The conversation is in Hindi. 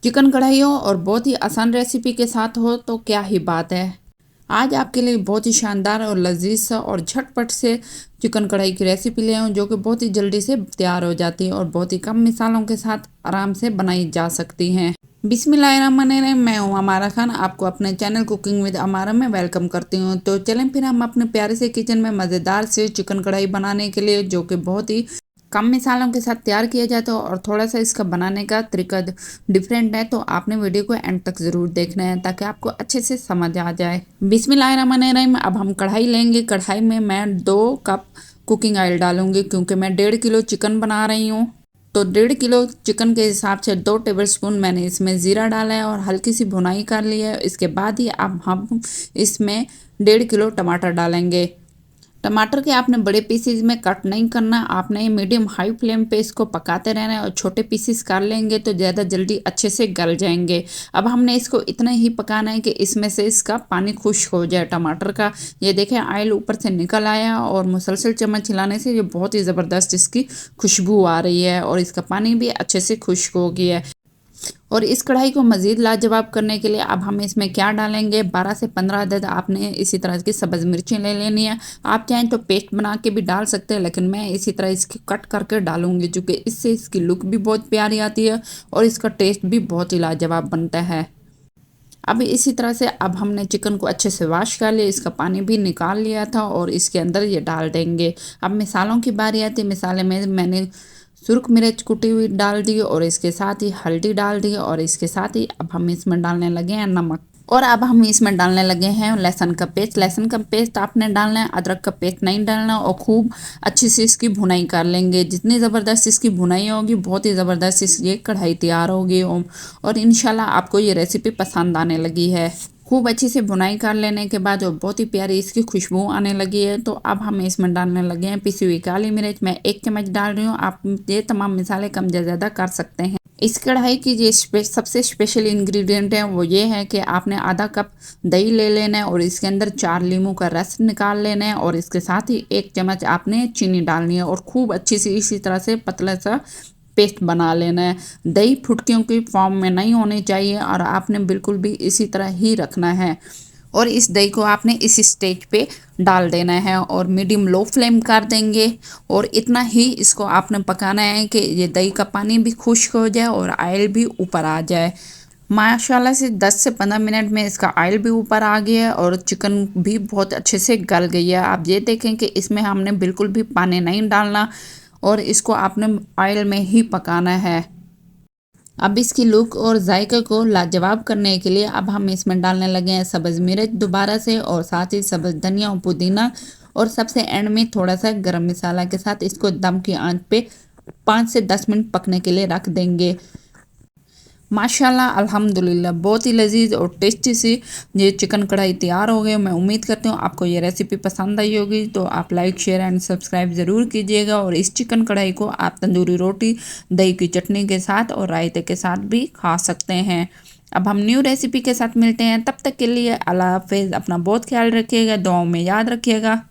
चिकन कढ़ाई हो और बहुत ही आसान रेसिपी के साथ हो तो क्या ही बात है। आज आपके लिए बहुत ही शानदार और लजीज सा और झटपट से चिकन कढ़ाई की रेसिपी ले आऊँ जो कि बहुत ही जल्दी से तैयार हो जाती है और बहुत ही कम मिसालों के साथ आराम से बनाई जा सकती हैं। बिस्मिल्लाहिर्रहमानिर्रहीम, मैं हूँ अमारा खान, आपको अपने चैनल कुकिंग विद अमारा में वेलकम करती हूँ। तो चलें फिर हम अपने प्यारे से किचन में मज़ेदार से चिकन कढ़ाई बनाने के लिए, जो कि बहुत ही कम मिसालों के साथ तैयार किया जाता है और थोड़ा सा इसका बनाने का तरीका डिफरेंट है, तो आपने वीडियो को एंड तक ज़रूर देखना है ताकि आपको अच्छे से समझ आ जाए। बिस्मिल्लाहिर्रहमानिर्रहीम। अब हम कढ़ाई लेंगे। कढ़ाई में मैं 2 कप कुकिंग ऑयल डालूंगी क्योंकि मैं 1.5 किलो चिकन बना रही हूँ। तो 1.5 किलो चिकन के हिसाब से 2 टेबलस्पून मैंने इसमें ज़ीरा डाला है और हल्की सी भुनाई कर ली है। इसके बाद ही अब हम इसमें 1.5 किलो टमाटर डालेंगे। टमाटर के आपने बड़े पीसेस में कट नहीं करना, आपने मीडियम हाई फ्लेम पे इसको पकाते रहना है और छोटे पीसेस कर लेंगे तो ज़्यादा जल्दी अच्छे से गल जाएंगे। अब हमने इसको इतना ही पकाना है कि इसमें से इसका पानी खुश्क हो जाए टमाटर का। ये देखें, ऑयल ऊपर से निकल आया और मुसलसल चम्मच हिलाने से ये बहुत ही ज़बरदस्त इसकी खुशबू आ रही है और इसका पानी भी अच्छे से खुश्क हो गया है। और इस कढ़ाई को मज़ीद लाजवाब करने के लिए अब हम इसमें क्या डालेंगे, 12 से 15 अदद आपने इसी तरह की सब्ज़ मिर्चें ले लेनी है। आप चाहें तो पेस्ट बना के भी डाल सकते हैं, लेकिन मैं इसी तरह इसकी कट करके डालूंगी क्योंकि इससे इसकी लुक भी बहुत प्यारी आती है और इसका टेस्ट भी बहुत ही लाजवाब बनता है। अब इसी तरह से अब हमने चिकन को अच्छे से वॉश कर लिया, इसका पानी भी निकाल लिया था और इसके अंदर ये डाल देंगे। अब मिसालों की बारी आती है। मिसाले में मैंने सुरख मिर्च कुटी हुई डाल दी और इसके साथ ही हल्दी डाल दी और इसके साथ ही अब हम इसमें डालने लगे हैं नमक। और अब हम इसमें डालने लगे हैं लहसुन का पेस्ट। लहसुन का पेस्ट आपने डालना है, अदरक का पेस्ट नहीं डालना। और खूब अच्छी से इसकी भुनाई कर लेंगे। जितनी ज़बरदस्त इसकी भुनाई होगी बहुत ही ज़बरदस्त ये कढ़ाई तैयार होगी और इंशाल्लाह आपको ये रेसिपी पसंद आने लगी है। खूब अच्छी से भुनाई कर लेने के बाद और बहुत ही प्यारी इसकी खुशबू आने लगी है। तो अब हम इसमें डालने लगे हैं पिसी हुई काली मिर्च। मैं 1 चम्मच डाल रही हूँ, आप ये तमाम मिसाले कम या ज़्यादा कर सकते हैं। इस कढ़ाई की ये सबसे स्पेशल इंग्रेडिएंट है वो ये है कि आपने आधा कप दही ले लेना है और इसके अंदर 4 नींबू का रस निकाल लेना है और इसके साथ ही 1 चम्मच आपने चीनी डालनी है और खूब अच्छी सी इसी तरह से पतला सा पेस्ट बना लेना है। दही फुटकियों की फॉर्म में नहीं होनी चाहिए और आपने बिल्कुल भी इसी तरह ही रखना है। और इस दही को आपने इस स्टेज पे डाल देना है और मीडियम लो फ्लेम कर देंगे और इतना ही इसको आपने पकाना है कि ये दही का पानी भी खुश्क हो जाए और ऑयल भी ऊपर आ जाए। माशाल्लाह से 10 से 15 मिनट में इसका ऑयल भी ऊपर आ गया है और चिकन भी बहुत अच्छे से गल गई है। आप ये देखें कि इसमें हमने बिल्कुल भी पानी नहीं डालना और इसको आपने ऑयल में ही पकाना है। अब इसकी लुक और जायके को लाजवाब करने के लिए अब हम इसमें डालने लगे हैं सब्ज़ मिर्च दोबारा से और साथ ही सब्ज़ धनिया और पुदीना और सबसे एंड में थोड़ा सा गरम मसाला के साथ इसको दम की आंच पे 5 से 10 मिनट पकने के लिए रख देंगे। माशाल्लाह अल्हम्दुलिल्लाह बहुत ही लजीज और टेस्टी सी ये चिकन कढ़ाई तैयार हो गई। मैं उम्मीद करती हूँ आपको ये रेसिपी पसंद आई होगी, तो आप लाइक शेयर एंड सब्सक्राइब ज़रूर कीजिएगा। और इस चिकन कढ़ाई को आप तंदूरी रोटी, दही की चटनी के साथ और रायते के साथ भी खा सकते हैं। अब हम न्यू रेसिपी के साथ मिलते हैं, तब तक के लिए अल्लाह हाफिज़। अपना बहुत ख्याल रखिएगा, दुआओं में याद रखिएगा।